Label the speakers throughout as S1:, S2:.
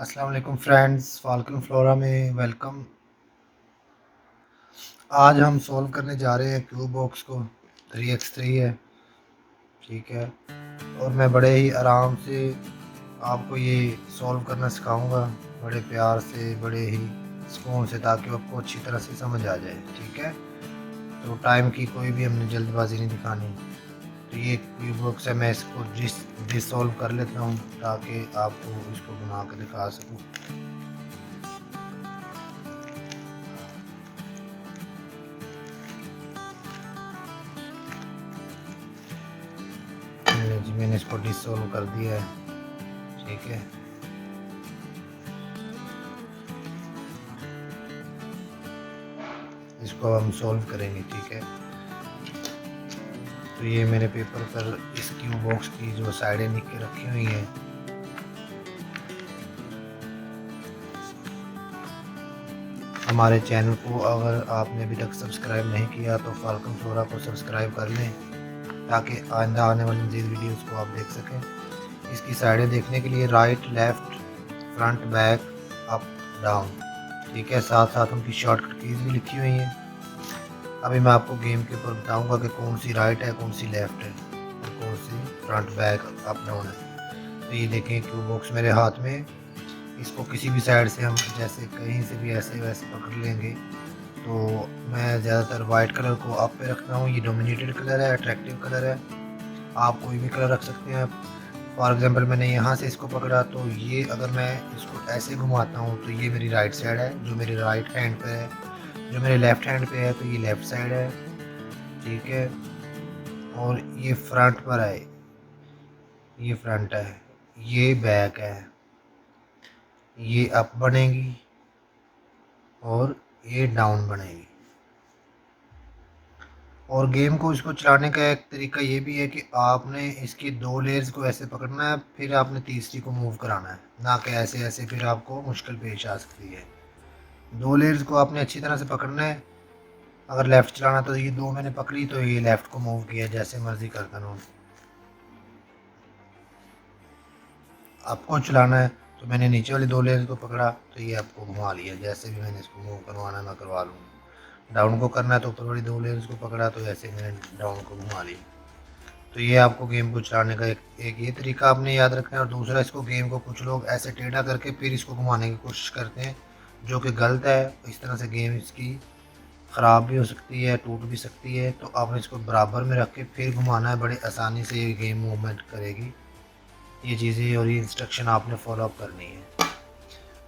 S1: अस्सलाम वालेकुम friends, falcon flora में वेलकम। आज हम सॉल्व करने जा रहे हैं क्यूब बॉक्स को। 3x3 है, ठीक है। और मैं बड़े ही आराम से आपको ये सॉल्व करना सिखाऊंगा, बड़े प्यार से, बड़े ही सुकून से, ताकि आपको अच्छी तरह से समझ आ जाए, ठीक है। तो टाइम की कोई भी हमने जल्दबाजी नहीं दिखानी। तो ये क्यूब बॉक्स है, मैं इसको डिसॉल्व कर लेता हूँ ताकि आपको इसको बना कर दिखा सकूँ। मैंने इसको डिसॉल्व कर दिया है, ठीक है। इसको हम सॉल्व करेंगे, ठीक है। तो ये मेरे पेपर पर इस क्यूब बॉक्स की जो साइडें लिख के रखी हुई हैं, हमारे चैनल को अगर आपने अभी तक सब्सक्राइब नहीं किया तो फाल्कन फ्लोरा को सब्सक्राइब कर लें, ताकि आइंदा आने वाली मज़ीद वीडियोस को आप देख सकें। इसकी साइडें देखने के लिए right, left, front, back, up, down, ठीक है। साथ साथ उनकी शॉर्टकट कीज़ भी लिखी हुई हैं। अभी मैं आपको गेम के ऊपर बताऊंगा कि कौन सी राइट है, कौन सी लेफ़्ट है और कौन सी फ्रंट, बैक, अप, डाउन है। तो ये देखें क्यूब बॉक्स मेरे हाथ में। इसको किसी भी साइड से हम जैसे कहीं से भी ऐसे वैसे पकड़ लेंगे। तो मैं ज़्यादातर वाइट कलर को अप पे रखता हूँ। ये डोमिनेटेड कलर है, अट्रैक्टिव कलर है। आप कोई भी कलर रख सकते हैं। फॉर एग्जांपल मैंने यहाँ से इसको पकड़ा, तो ये अगर मैं इसको ऐसे घुमाता हूँ तो ये मेरी राइट साइड है, जो मेरी राइट हैंड पे है। जो मेरे लेफ़्ट हैंड पे है तो ये लेफ़्ट साइड है, ठीक है। और ये फ्रंट पर है, ये फ्रंट है। ये बैक है, ये अप बनेगी और ये डाउन बनेगी। और गेम को इसको चलाने का एक तरीका ये भी है कि आपने इसकी दो लेयर्स को ऐसे पकड़ना है, फिर आपने तीसरी को मूव कराना है, ना कि ऐसे ऐसे, फिर आपको मुश्किल पेश आ सकती है। दो लेयर्स को आपने अच्छी तरह से पकड़ना है। अगर लेफ़्ट चलाना तो ये दो मैंने पकड़ी, तो ये लेफ़्ट को मूव किया, जैसे मर्जी करता हूँ। आपको चलाना है तो मैंने नीचे वाली दो लेयर्स को पकड़ा, तो ये आपको घुमा लिया। जैसे भी मैंने इसको मूव करवाना है मैं करवा लूँगा। डाउन को करना है तो ऊपर वाली दो लेयर्स को पकड़ा, तो ऐसे मैंने डाउन को घुमा लिया। तो ये आपको गेम को चलाने का एक ये तरीका आपने याद रखना है। और दूसरा, इसको गेम को कुछ लोग ऐसे टेढ़ा करके फिर इसको घुमाने की कोशिश करते हैं, जो कि गलत है। इस तरह से गेम इसकी ख़राब भी हो सकती है, टूट भी सकती है। तो आपने इसको बराबर में रख के फिर घुमाना है, बड़े आसानी से ये गेम मूवमेंट करेगी। ये चीज़ें और ये इंस्ट्रक्शन आपने फॉलो अप करनी है।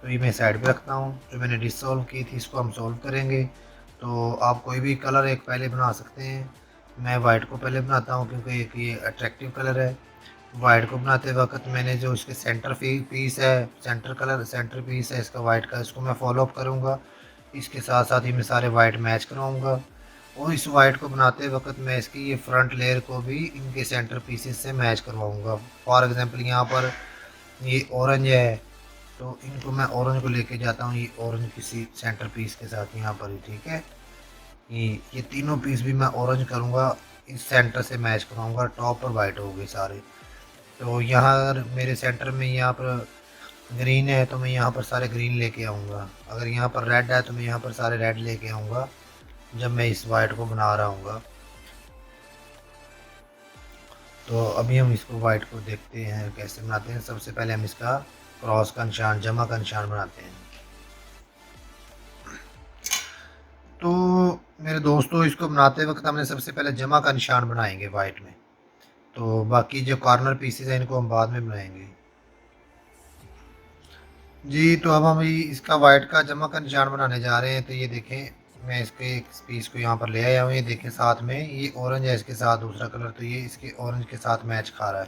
S1: तो ये मैं साइड पे रखता हूँ। जो मैंने डिसॉल्व की थी इसको हम सॉल्व करेंगे। तो आप कोई भी कलर एक पहले बना सकते हैं। मैं वाइट को पहले बनाता हूँ क्योंकि एक ये अट्रैक्टिव कलर है। वाइट को बनाते वक्त मैंने जो इसके पीस है, सेंटर पीस है इसका वाइट का, इसको मैं फॉलो अप करूँगा। इसके साथ साथ ही मैं सारे वाइट मैच करवाऊँगा। और इस वाइट को बनाते वक्त मैं इसकी ये फ्रंट लेयर को भी इनके सेंटर पीसेस से मैच करवाऊँगा। फॉर एग्ज़ाम्पल यहाँ पर ये ऑरेंज है, तो इनको मैं ऑरेंज को लेके जाता हूँ, ये ऑरेंज किसी सेंटर पीस के साथ यहाँ पर ही, ठीक है। ये तीनों पीस भी मैं ऑरेंज करूँगा, इस सेंटर से मैच करवाऊँगा। टॉप पर वाइट हो गए सारे। तो यहाँ अगर मेरे सेंटर में यहाँ पर ग्रीन है तो मैं यहाँ पर सारे ग्रीन लेके आऊँगा। अगर यहाँ पर रेड है तो मैं यहाँ पर सारे रेड लेके आऊँगा जब मैं इस वाइट को बना रहा हूँ। तो अभी हम इसको वाइट को देखते हैं कैसे बनाते हैं। सबसे पहले हम इसका क्रॉस का निशान, जमा का निशान बनाते हैं। तो मेरे दोस्तों, इसको बनाते वक्त हमने सबसे पहले जमा का निशान बनाएंगे वाइट में। तो बाकी जो कॉर्नर पीसेस हैं इनको हम बाद में बनाएंगे जी। तो अब हम इसका वाइट का जमा का निशान बनाने जा रहे हैं। तो ये देखें, मैं इसके एक पीस को यहाँ पर ले आया हूँ। ये देखें, साथ में ये ऑरेंज है, इसके साथ दूसरा कलर, तो ये इसके ऑरेंज के साथ मैच खा रहा है।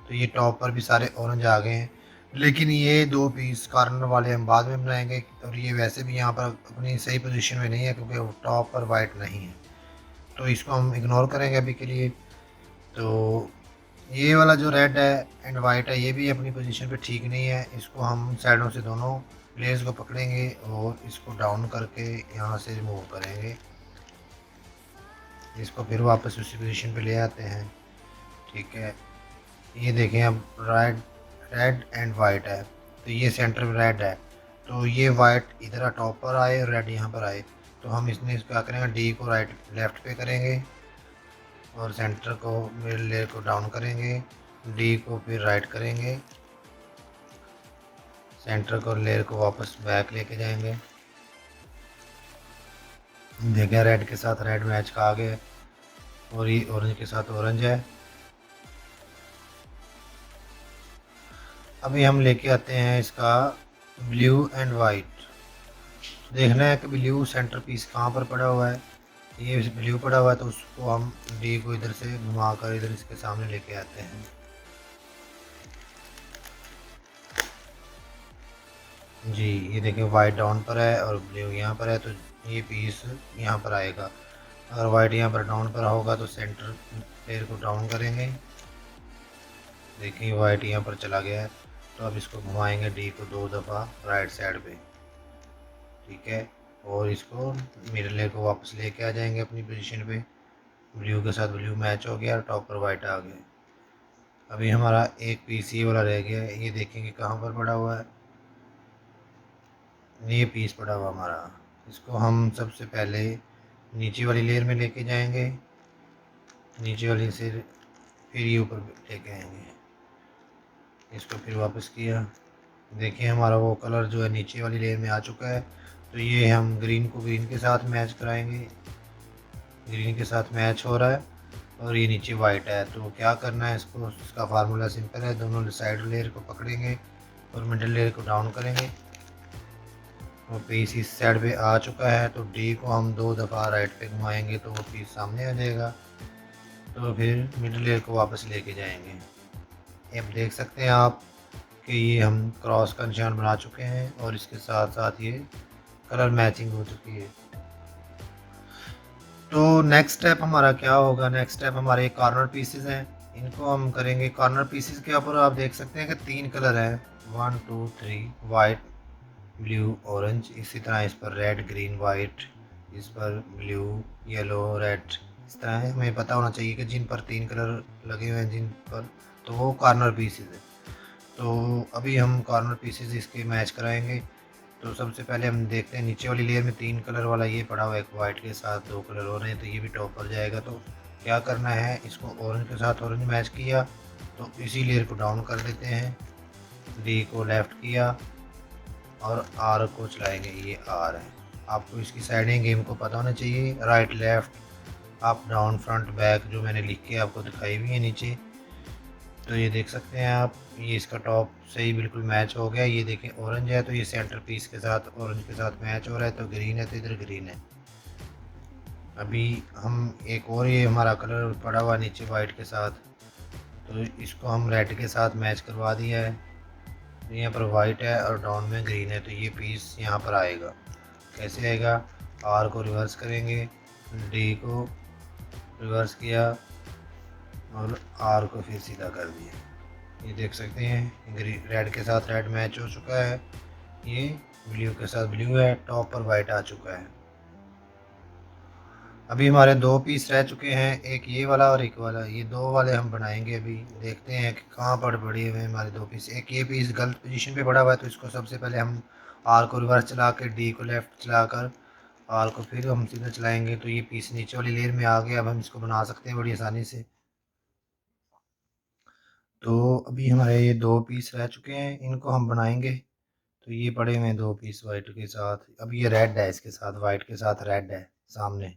S1: तो ये टॉप पर भी सारे ऑरेंज आ गए हैं। लेकिन ये दो पीस कॉर्नर वाले हम बाद में बनाएंगे। और ये वैसे भी यहाँ पर अपनी सही पोजीशन में नहीं है क्योंकि वो टॉप पर वाइट नहीं है, तो इसको हम इग्नोर करेंगे अभी के लिए। तो ये वाला जो रेड है एंड वाइट है, ये भी अपनी पोजीशन पे ठीक नहीं है। इसको हम साइडों से दोनों प्लेयर्स को पकड़ेंगे और इसको डाउन करके यहाँ से रिमूव करेंगे। इसको फिर वापस उसी पोजीशन पे ले आते हैं, ठीक है। ये देखें, अब रेड रेड एंड वाइट है। तो ये सेंटर में रेड है, तो ये वाइट इधर टॉप पर आए और रेड यहाँ पर आए, तो हम इसमें क्या करेंगे, डी को राइट लेफ्ट पे करेंगे और सेंटर को मिडिल लेयर को डाउन करेंगे, डी को फिर राइट करेंगे, सेंटर को लेयर को वापस बैक लेके जाएंगे। देखिए रेड के साथ रेड मैच का आ गया और ये ऑरेंज के साथ ऑरेंज है। अभी हम लेके आते हैं इसका ब्लू एंड वाइट। देखना है कि ब्लू सेंटर पीस कहाँ पर पड़ा हुआ है। ये ब्लू पड़ा हुआ है तो उसको हम डी को इधर से घुमा कर इधर इसके सामने लेके आते हैं। जी ये देखिए वाइट डाउन पर है और ब्लू यहाँ पर है, तो ये पीस यहाँ पर आएगा। अगर वाइट यहाँ पर डाउन पर होगा तो सेंटर पेयर को डाउन करेंगे। देखिए वाइट यहाँ पर चला गया है, तो अब इसको घुमाएंगे डी को 2 दफ़ा राइट साइड पे, ठीक है। और इसको मिडिल लेयर को वापस लेके आ जाएंगे अपनी पोजीशन पे। ब्लू के साथ ब्लू मैच हो गया और टॉप पर वाइट आ गया। अभी हमारा एक पीस ये वाला रह गया है, ये देखेंगे कहाँ पर पड़ा हुआ है। ये पीस पड़ा हुआ हमारा, इसको हम सबसे पहले नीचे वाली लेयर में लेके जाएंगे, नीचे वाली से फिर ये ऊपर लेके आएंगे, इसको फिर वापस किया। देखिए हमारा वो कलर जो है नीचे वाली लेयर में आ चुका है, तो ये हम ग्रीन को ग्रीन के साथ मैच कराएंगे। ग्रीन के साथ मैच हो रहा है और ये नीचे वाइट है, तो क्या करना है इसको, इसका फार्मूला सिंपल है, दोनों साइड लेयर को पकड़ेंगे और मिडिल लेयर को डाउन करेंगे। वो पीस इस साइड पे आ चुका है, तो डी को हम 2 दफ़ा राइट पे घुमाएंगे तो वो पीस सामने आ जाएगा। तो फिर मिडिल लेयर को वापस लेके जाएंगे। अब देख सकते हैं आप कि ये हम क्रॉस का निशान बना चुके हैं और इसके साथ साथ ये कलर मैचिंग हो चुकी है। तो नेक्स्ट स्टेप हमारा क्या होगा, नेक्स्ट स्टेप हमारे कॉर्नर पीसेस हैं, इनको हम करेंगे। कॉर्नर पीसेस के ऊपर आप देख सकते हैं कि 3 कलर हैं, 1 2 3, वाइट ब्लू ऑरेंज। इसी तरह इस पर रेड ग्रीन वाइट, इस पर ब्लू येलो रेड। इस तरह हमें पता होना चाहिए कि जिन पर 3 कलर लगे हुए हैं जिन पर, तो वो कॉर्नर पीसेस है। तो अभी हम कॉर्नर पीसेस इसके मैच कराएंगे। तो सबसे पहले हम देखते हैं नीचे वाली लेयर में 3 कलर वाला ये पड़ा हुआ है, एक वाइट के साथ 2 कलर और हैं, तो ये भी टॉप पर जाएगा। तो क्या करना है, इसको ऑरेंज के साथ ऑरेंज मैच किया तो इसी लेयर को डाउन कर देते हैं, डी को लेफ़्ट किया और आर को चलाएंगे, ये आर है। आपको इसकी साइडें गेम को पता होना चाहिए, right left up down front back, जो मैंने लिख के आपको दिखाई हुई है नीचे। तो ये देख सकते हैं आप, ये इसका टॉप सही बिल्कुल मैच हो गया। ये देखें ऑरेंज है तो ये सेंटर पीस के साथ ऑरेंज के साथ मैच हो रहा है, तो ग्रीन है तो इधर ग्रीन है। अभी हम एक और ये हमारा कलर पड़ा हुआ नीचे वाइट के साथ, तो इसको हम रेड के साथ मैच करवा दिया है। तो यहाँ पर वाइट है और डाउन में ग्रीन है, तो ये पीस यहाँ पर आएगा। कैसे आएगा, आर को रिवर्स करेंगे, डी को रिवर्स किया और आर को फिर सीधा कर दिया। ये देख सकते हैं रेड के साथ रेड मैच हो चुका है, ये ब्लू के साथ ब्लू है, टॉप पर वाइट आ चुका है। अभी हमारे 2 पीस रह चुके हैं, एक ये वाला और एक वाला। ये 2 वाले हम बनाएंगे। अभी देखते हैं कि कहाँ पर पड़े हुए हैं हमारे 2 पीस। एक ये पीस गलत पोजीशन पे पड़ा हुआ है, तो इसको सबसे पहले हम आर को रिवर्स चला के डी को लेफ़्ट चलाकर आर को फिर हम सीधा चलाएंगे, तो ये पीस नीचे वाली लेयर में आ गया। अब हम इसको बना सकते हैं बड़ी आसानी से। तो अभी हमारे ये 2 पीस रह चुके हैं, इनको हम बनाएंगे। तो ये पड़े हुए हैं 2 पीस वाइट के साथ। अब ये रेड है, इसके साथ वाइट के साथ रेड है, सामने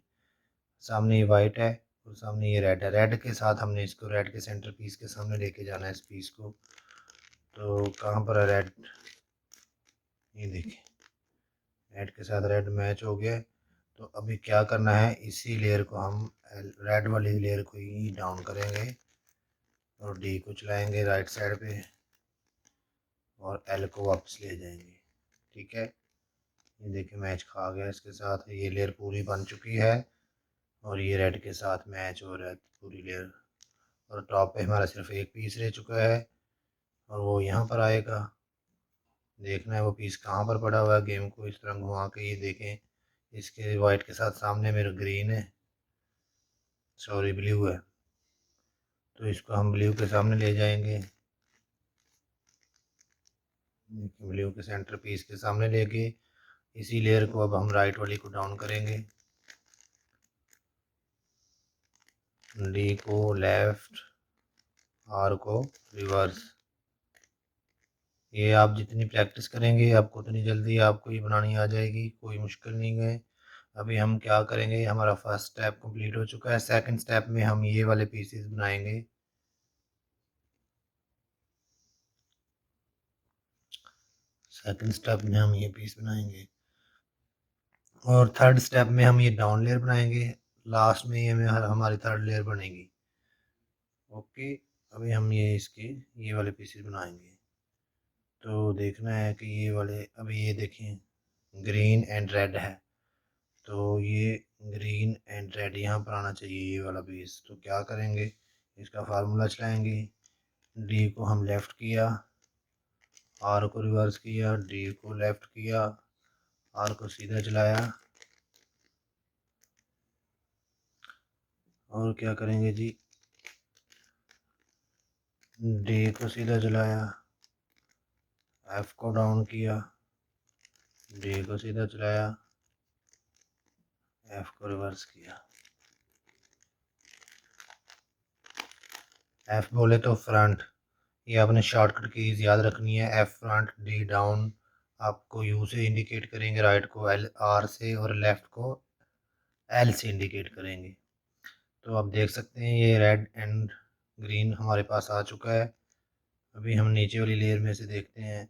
S1: सामने ये वाइट है और सामने ये रेड है। रेड के साथ हमने इसको रेड के सेंटर पीस के सामने लेके जाना है इस पीस को। तो कहाँ पर है रेड, ये देखिए रेड के साथ रेड मैच हो गया है। तो अभी क्या करना है, इसी लेयर को हम रेड वाली लेयर को ही डाउन करेंगे और डी को चलाएंगे राइट साइड पे और एल को वापस ले जाएंगे, ठीक है। ये देखिए मैच खा गया इसके साथ, ये लेयर पूरी बन चुकी है और ये रेड के साथ मैच हो रहा है पूरी लेयर। और टॉप पे हमारा सिर्फ एक पीस रह चुका है और वो यहाँ पर आएगा। देखना है वो पीस कहाँ पर पड़ा हुआ है। गेम को इस तरह घुमा के ये देखें, इसके वाइट के साथ सामने मेरा ग्रीन है, सॉरी ब्लू है, तो इसको हम ब्लू के सामने ले जाएंगे। ब्लू के सेंटर पीस के सामने लेके इसी लेयर को अब हम राइट वाली को डाउन करेंगे, डी को लेफ्ट, आर को रिवर्स। ये आप जितनी प्रैक्टिस करेंगे आपको उतनी जल्दी आपको ये बनानी आ जाएगी, कोई मुश्किल नहीं है। अभी हम क्या करेंगे, हमारा फर्स्ट स्टेप कंप्लीट हो चुका है। सेकंड स्टेप में हम ये वाले पीसेस बनाएंगे। सेकंड स्टेप में हम ये पीस बनाएंगे और थर्ड स्टेप में हम ये डाउन लेयर बनाएंगे। लास्ट में ये हमारी थर्ड लेयर बनेगी। ओके, अभी हम ये इसके ये वाले पीसेस बनाएंगे। तो देखना है कि ये वाले, अभी ये देखें ग्रीन एंड रेड है, तो ये ग्रीन एंड रेड यहाँ पर आना चाहिए ये वाला पीस। तो क्या करेंगे, इसका फार्मूला चलाएंगे, डी को हम लेफ़्ट किया, आर को रिवर्स किया, डी को लेफ़्ट किया, आर को सीधा चलाया, और क्या करेंगे जी, डी को सीधा चलाया, एफ को डाउन किया, डी को सीधा चलाया, एफ को रिवर्स किया। एफ बोले तो फ्रंट, ये आपने शॉर्टकट कीज याद रखनी है। एफ फ्रंट, डी डाउन आपको यू से इंडिकेट करेंगे, राइट को एल आर से, और लेफ़्ट को एल से इंडिकेट करेंगे। तो आप देख सकते हैं ये रेड एंड ग्रीन हमारे पास आ चुका है। अभी हम नीचे वाली लेयर में से देखते हैं,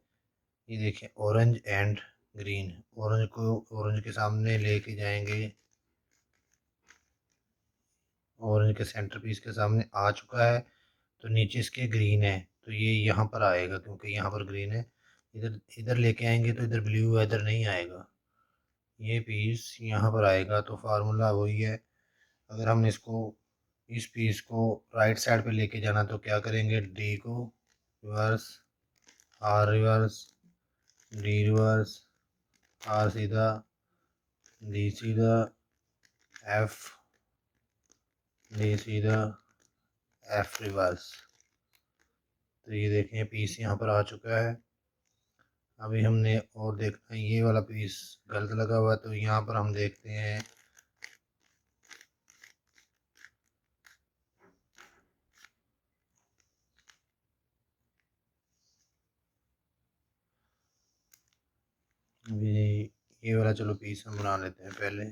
S1: ये देखें ऑरेंज एंड ग्रीन, ऑरेंज को ऑरेंज के सामने लेके जाएंगे, ऑरेंज के सेंटर पीस के सामने आ चुका है। तो नीचे इसके ग्रीन है, तो ये यहाँ पर आएगा क्योंकि यहाँ पर ग्रीन है। इधर इधर लेके आएंगे तो इधर ब्लू है, इधर नहीं आएगा, ये पीस यहाँ पर आएगा। तो फार्मूला वही है। अगर हमने इसको इस पीस को राइट साइड पे लेके जाना तो क्या करेंगे, डी को reverse, R reverse, D reverse, R सीधा, डी सीधा, एफ, डी सीधा, एफ रिवर्स। तो ये देखें पीस यहाँ पर आ चुका है। अभी हमने और देखना है, ये वाला पीस गलत लगा हुआ है, तो यहाँ पर हम देखते हैं अभी ये वाला, चलो पीस हम बना लेते हैं पहले।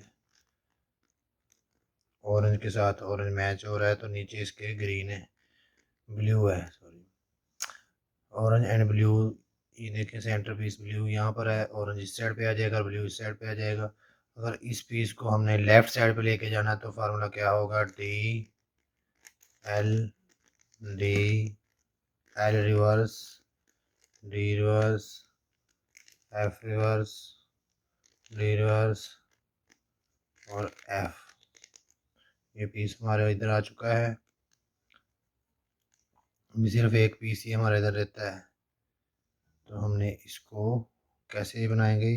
S1: ऑरेंज के साथ ऑरेंज मैच हो रहा है, तो नीचे इसके ग्रीन है, ब्लू है, सॉरी, ऑरेंज एंड ब्लू। ये देखें सेंटर पीस ब्लू यहाँ पर है, ऑरेंज इस साइड पे आ जाएगा, ब्लू इस साइड पे आ जाएगा। अगर इस पीस को हमने लेफ़्ट साइड पे लेके जाना है तो फार्मूला क्या होगा, D L, D L reverse, D reverse, F reverse, D reverse और एफ। ये पीस हमारे इधर आ चुका है। अभी सिर्फ एक पीस ही हमारे इधर रहता है, तो हमने इसको कैसे बनाएंगे,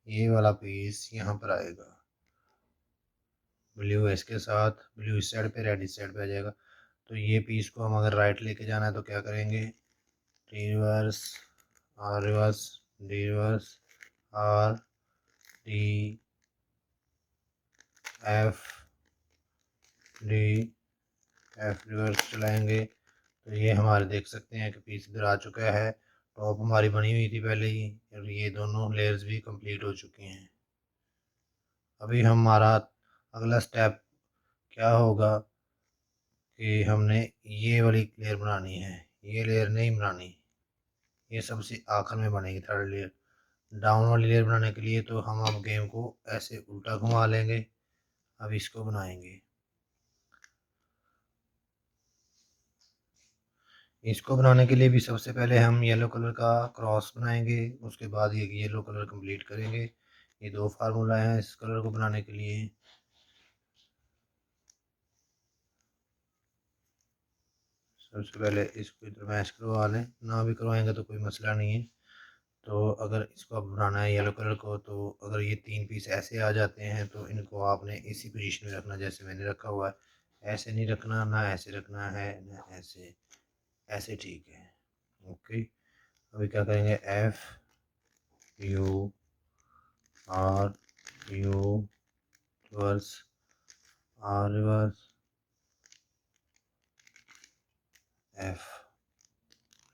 S1: ये वाला पीस यहाँ पर आएगा, ब्लू है इसके साथ, ब्लू इस साइड पे, रेड इस साइड पे आ जाएगा। तो ये पीस को हम अगर राइट लेके जाना है तो क्या करेंगे, D reverse, R reverse, D reverse, R, D, F, D, F reverse चलाएंगे। तो ये हमारे देख सकते हैं कि पीस इधर आ चुका है। टॉप हमारी बनी हुई थी पहले ही, और ये दोनों लेयर्स भी कंप्लीट हो चुकी हैं। अभी हमारा अगला स्टेप क्या होगा कि हमने ये वाली लेयर बनानी है, ये लेयर नहीं बनानी, ये सबसे आखिर में बनेगी थर्ड लेयर। डाउन वाली लेयर बनाने के लिए तो हम अब गेम को ऐसे उल्टा घुमा लेंगे। अब इसको बनाएंगे, इसको बनाने के लिए भी सबसे पहले हम येलो कलर का क्रॉस बनाएंगे, उसके बाद ये येलो कलर कंप्लीट करेंगे। ये दो फार्मूला हैं इस कलर को बनाने के लिए। सबसे पहले इसको इधर मैच करवा लें, ना भी करवाएंगे तो कोई मसला नहीं है। तो अगर इसको अब बनाना है येलो कलर को, तो अगर ये तीन पीस ऐसे आ जाते हैं तो इनको आपने इसी पोजीशन में रखना जैसे मैंने रखा हुआ है। ऐसे नहीं रखना, ना ऐसे रखना है, ना ऐसे, ऐसे ठीक है। ओके, अभी क्या करेंगे, F U R U reverse, R reverse, F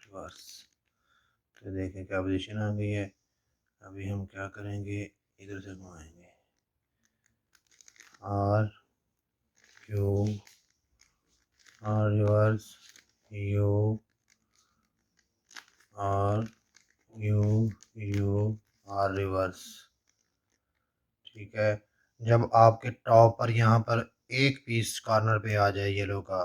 S1: reverse. तो देखें क्या पोजीशन आ गई है। अभी हम क्या करेंगे, इधर से घुमाएंगे, R Q R reverse, U R U R reverse. ठीक है, जब आपके टॉप पर यहाँ पर एक पीस कॉर्नर पे आ जाए येलो का,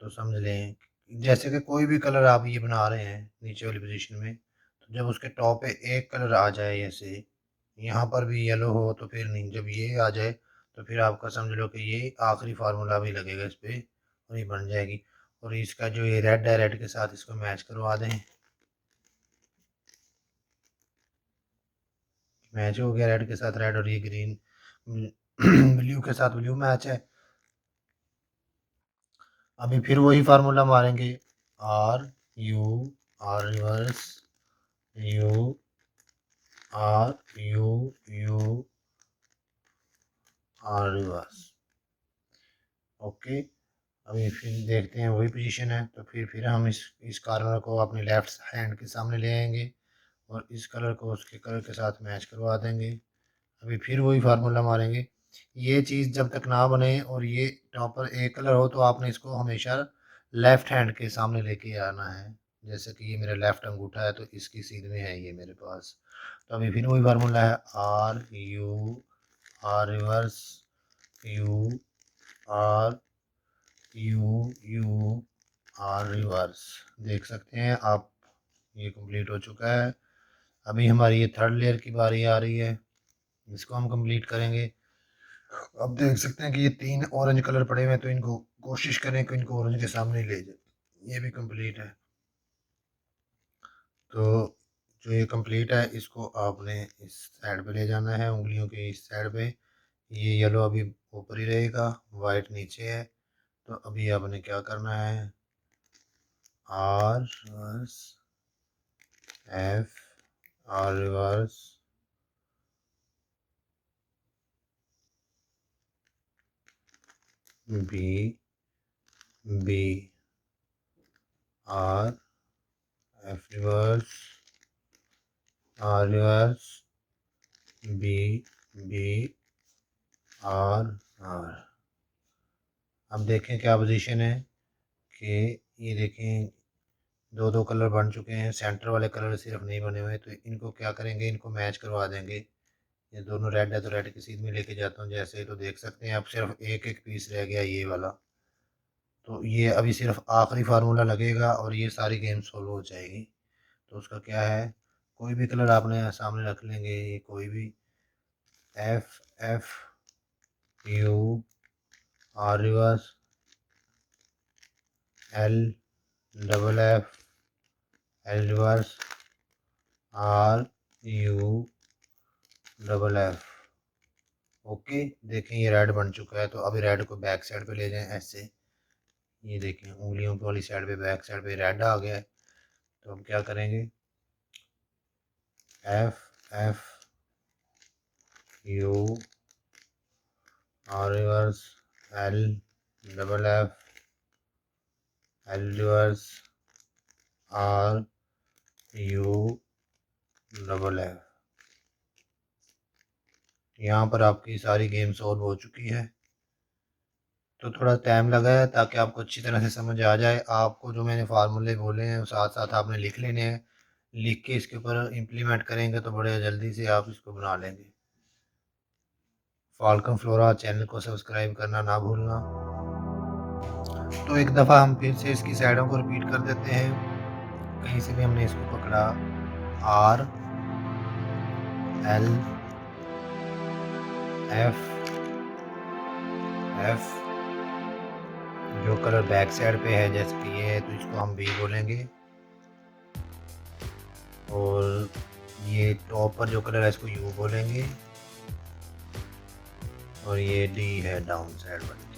S1: तो समझ लें जैसे कि कोई भी कलर आप ये बना रहे हैं नीचे वाली पोजीशन में, तो जब उसके टॉप पे एक कलर आ जाए, जैसे यहाँ पर भी येलो हो तो फिर नहीं, जब ये आ जाए तो फिर आपका समझ लो कि ये आखिरी फार्मूला भी लगेगा इस पर और ये बन जाएगी। और इसका जो ये रेड है, रेड के साथ इसको मैच करवा दें, मैच हो गया रेड के साथ रेड, और ये ग्रीन ब्लू के साथ ब्लू मैच है। अभी फिर वही फार्मूला मारेंगे, R U R reverse, U R U R reverse. Okay, अभी फिर देखते हैं वही पोजीशन है, तो फिर हम इस कॉर्नर को अपने लेफ्ट हैंड के सामने ले आएंगे और इस कलर को उसके कलर के साथ मैच करवा देंगे। अभी फिर वही फार्मूला मारेंगे। ये चीज़ जब तक ना बने और ये टॉप पर एक कलर हो, तो आपने इसको हमेशा लेफ्ट हैंड के सामने लेके आना है। जैसे कि ये मेरा लेफ्ट अंगूठा है तो इसकी सीध में है ये मेरे पास। तो अभी फिर वही फार्मूला है, R U R reverse, U R U R reverse. देख सकते हैं आप, ये कंप्लीट हो चुका है। अभी हमारी ये थर्ड लेयर की बारी आ रही है, इसको हम कंप्लीट करेंगे। अब देख सकते हैं कि ये 3 ऑरेंज कलर पड़े हुए हैं, तो इनको कोशिश करें कि इनको ऑरेंज के सामने ले जाए। ये भी कंप्लीट है। तो जो ये कंप्लीट है, इसको आपने इस साइड पे ले जाना है, उंगलियों के इस साइड पे। ये येलो अभी ऊपर ही रहेगा, वाइट नीचे है। तो अभी आपने क्या करना है, R reverse, F R reverse, B B R, F reverse, R reverse, B B R R. अब देखें क्या पोजीशन है कि ये देखें दो दो कलर बन चुके हैं, सेंटर वाले कलर सिर्फ नहीं बने हुए। तो इनको क्या करेंगे, इनको मैच करवा देंगे। ये दोनों रेड है तो रेड की सीध में लेके जाता हूँ जैसे ही। तो देख सकते हैं अब सिर्फ एक एक पीस रह गया ये वाला। तो ये अभी सिर्फ आखिरी फार्मूला लगेगा और ये सारी गेम सोल्व हो जाएगी। तो उसका क्या है, कोई भी कलर आपने सामने रख लेंगे, ये कोई भी, F F U R reverse, L double F L reverse, R U double F. Okay, देखें ये रेड बन चुका है। तो अभी रेड को बैक साइड पे ले जाएं ऐसे। ये देखें उंगलियों वाली साइड पे, बैक साइड पे रेड आ गया है। तो अब क्या करेंगे, F F U R reverse, L double F L reverse, R U double F. यहाँ पर आपकी सारी गेम सॉल्व हो चुकी है। तो थोड़ा टाइम लगा है ताकि आपको अच्छी तरह से समझ आ जाए। आपको जो मैंने फार्मूले बोले हैं साथ साथ आपने लिख लेने हैं। लिख के इसके ऊपर इम्प्लीमेंट करेंगे तो बड़े जल्दी से आप इसको बना लेंगे। फाल्कन फ्लोरा चैनल को सब्सक्राइब करना ना भूलना। तो एक दफ़ा हम फिर से इसकी साइडों को रिपीट कर देते हैं। कहीं से भी हमने इसको पकड़ा, आर एल एफ एफ, जो कलर बैक साइड पे है जैसे कि ये है तो इसको हम बी बोलेंगे। और ये टॉप पर जो कलर है इसको यू बोलेंगे। और ये डी है डाउन साइड वाली।